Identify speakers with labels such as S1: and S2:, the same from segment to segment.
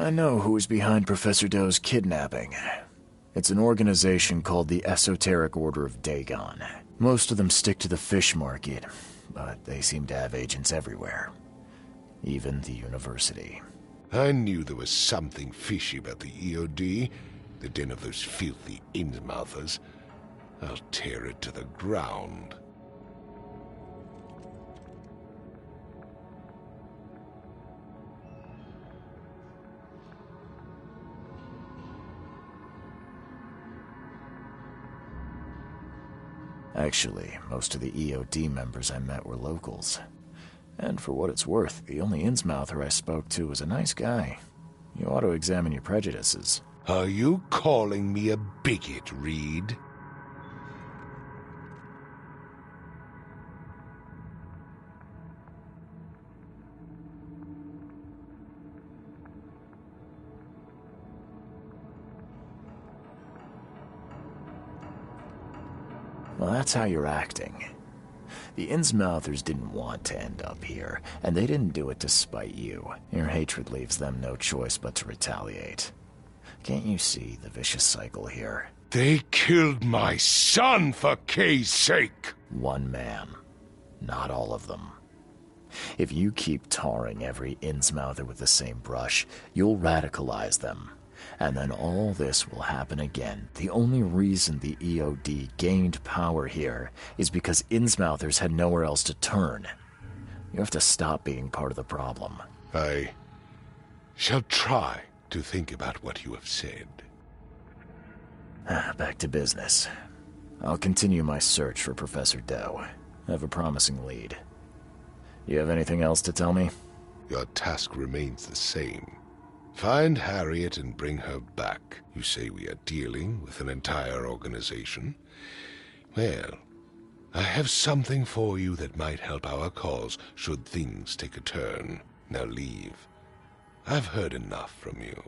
S1: I know who is behind Professor Doe's kidnapping. It's an organization called the Esoteric Order of Dagon. Most of them stick to the fish market, but they seem to have agents everywhere. Even the university.
S2: I knew there was something fishy about the EOD, the den of those filthy Innsmouthers. I'll tear it to the ground.
S1: Actually, most of the EOD members I met were locals. And for what it's worth, the only Innsmouther I spoke to was a nice guy. You ought to examine your prejudices.
S2: Are you calling me a bigot, Reed?
S1: Well, that's how you're acting. The Innsmouthers didn't want to end up here, and they didn't do it to spite you. Your hatred leaves them no choice but to retaliate. Can't you see the vicious cycle here?
S2: They killed my son, for Kay's sake!
S1: One man, not all of them. If you keep tarring every Innsmouther with the same brush, you'll radicalize them. And then all this will happen again. The only reason the EOD gained power here is because Innsmouthers had nowhere else to turn. You have to stop being part of the problem.
S2: I shall try to think about what you have said.
S1: Back to business. I'll continue my search for Professor Doe. I have a promising lead. You have anything else to tell me?
S2: Your task remains the same. Find Harriet and bring her back. You say we are dealing with an entire organization? Well, I have something for you that might help our cause should things take a turn. Now leave. I've heard enough from you.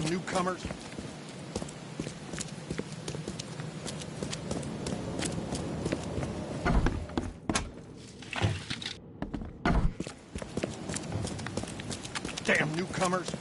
S3: Damn newcomers! Damn newcomers!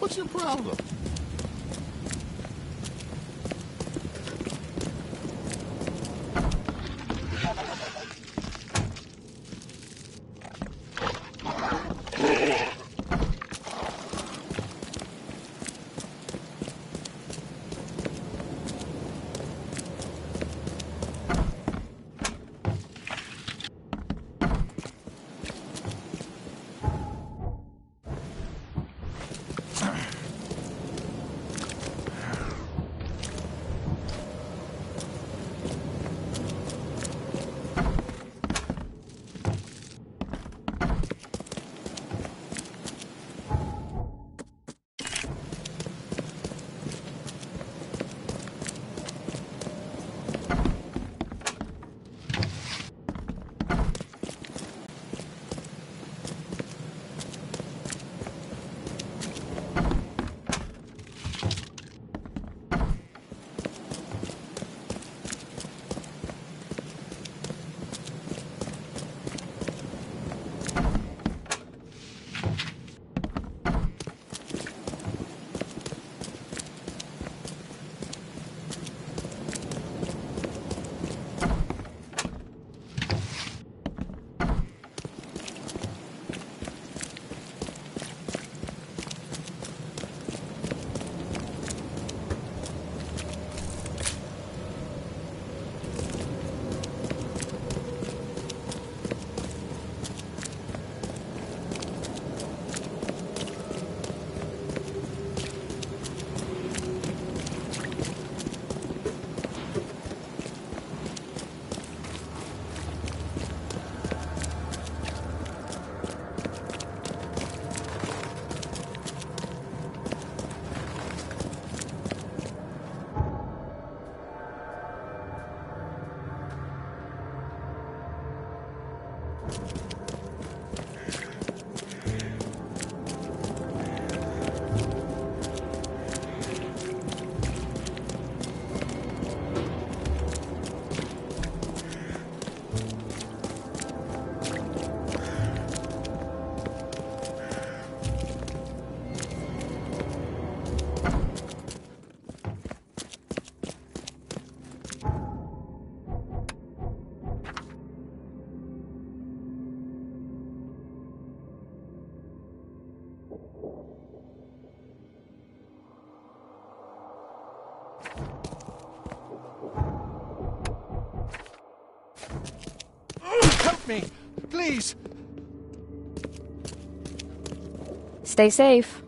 S2: What's your problem?
S3: Help me! Please!
S4: Stay safe.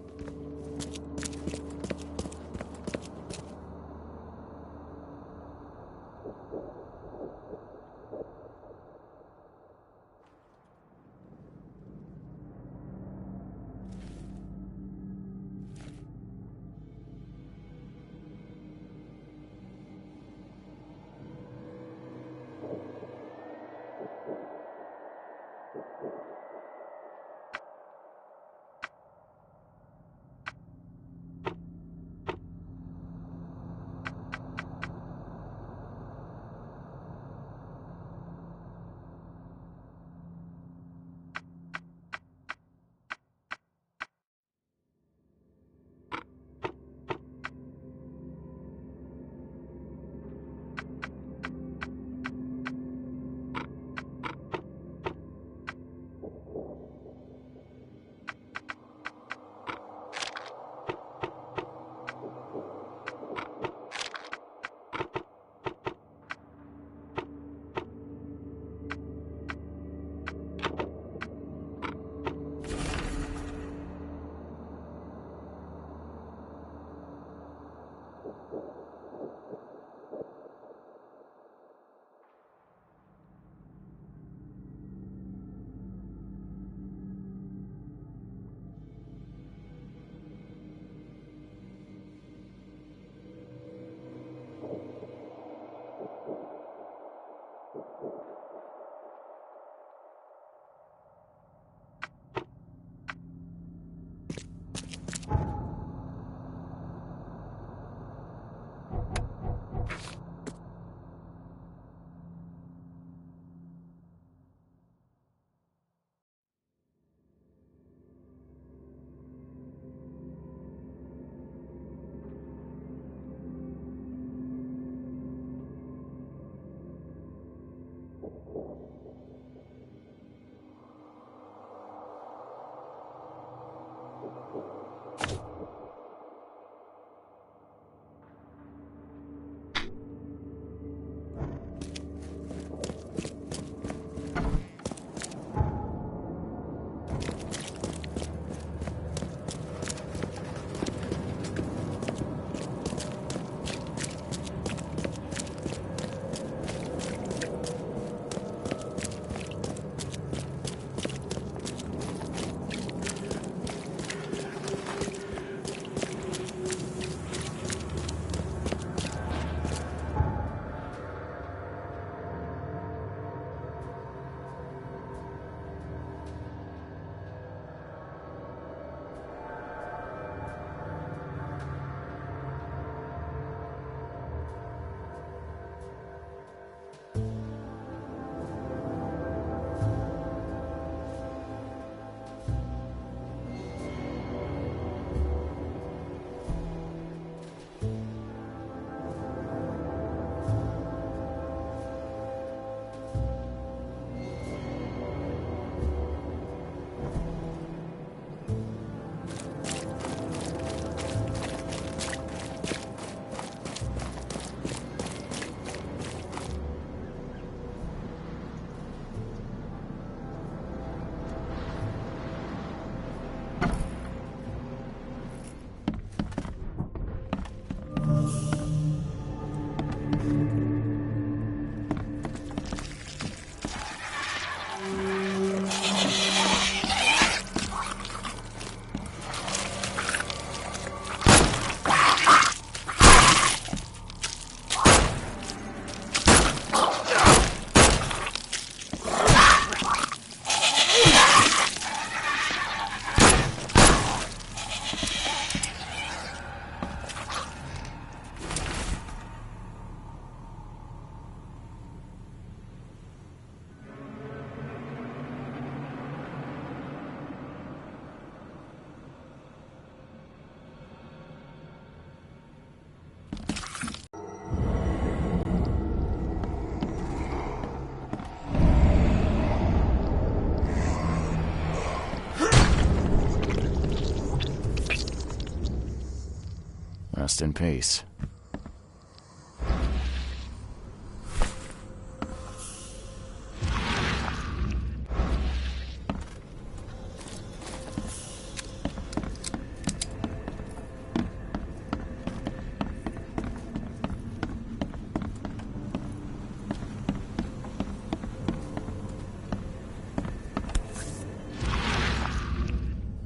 S1: Rest in peace.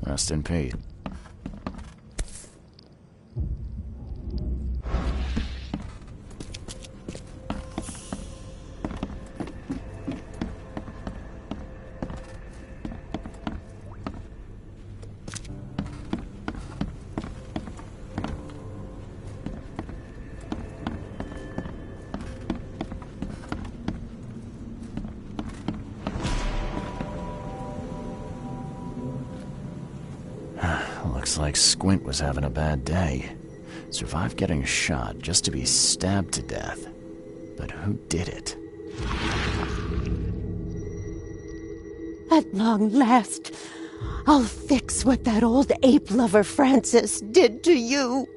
S1: Rest in peace. Looks like Squint was having a bad day. Survived getting shot just to be stabbed to death. But who did it?
S5: At long last, I'll fix what that old ape lover Francis did to you.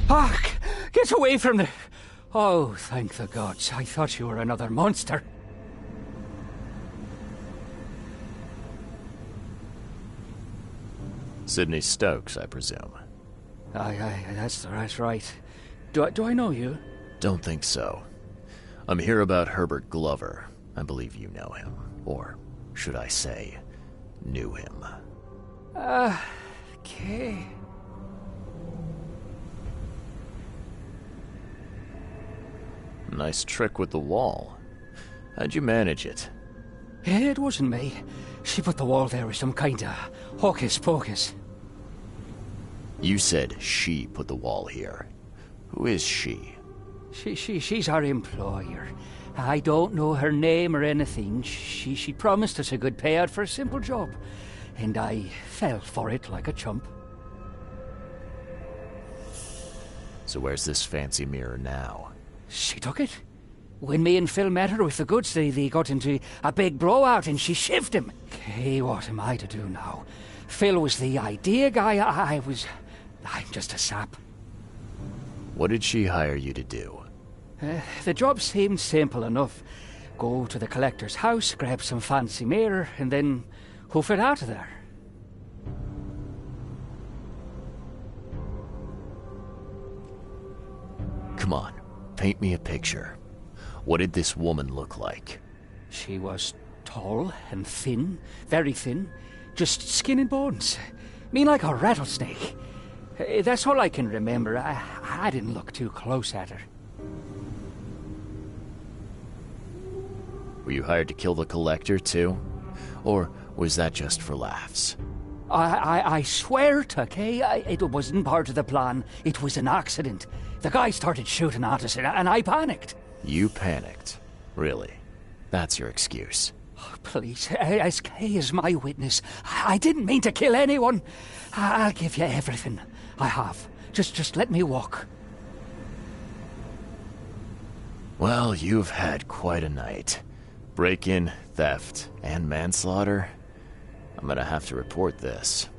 S3: Hark! Get away from the... Oh, thank the gods. I thought you were another monster.
S1: Sidney Stokes, I presume.
S3: Aye, that's right. Do I know you?
S1: Don't think so. I'm here about Herbert Glover. I believe you know him. Or, should I say, knew him.
S3: Okay.
S1: Nice trick with the wall. How'd you manage it?
S3: It wasn't me. She put the wall there with some kind of hocus pocus.
S1: You said she put the wall here. Who is she?
S3: She's our employer. I don't know her name or anything. She promised us a good payout for a simple job. And I fell for it like a chump.
S1: So where's this fancy mirror now?
S3: She took it. When me and Phil met her with the goods, they got into a big blowout and she shivved him. Okay, what am I to do now? Phil was the idea guy. I'm just a sap.
S1: What did she hire you to do?
S3: The job seemed simple enough. Go to the collector's house, grab some fancy mirror, and then hoof it out of there.
S1: Come on, paint me a picture. What did this woman look like?
S3: She was tall and thin, very thin, just skin and bones. Mean like a rattlesnake. That's all I can remember. I didn't look too close at her.
S1: Were you hired to kill the collector, too? Or was that just for laughs?
S3: I swear to Kay, it wasn't part of the plan. It was an accident. The guy started shooting at us, and I panicked.
S1: You panicked? Really? That's your excuse?
S3: Oh, please, as Kay is my witness, I didn't mean to kill anyone. I'll give you everything. I have. Just let me walk.
S1: Well, you've had quite a night. Break-in, theft, and manslaughter. I'm gonna have to report this.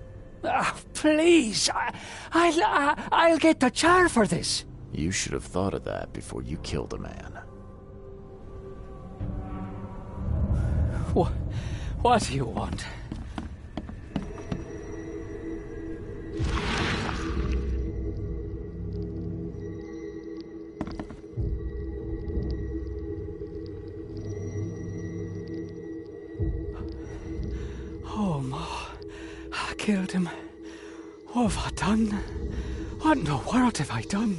S3: Please, I'll get the char for this.
S1: You should have thought of that before you killed a man.
S3: What do you want? Oh, Ma, I killed him. What have I done? What in the world have I done?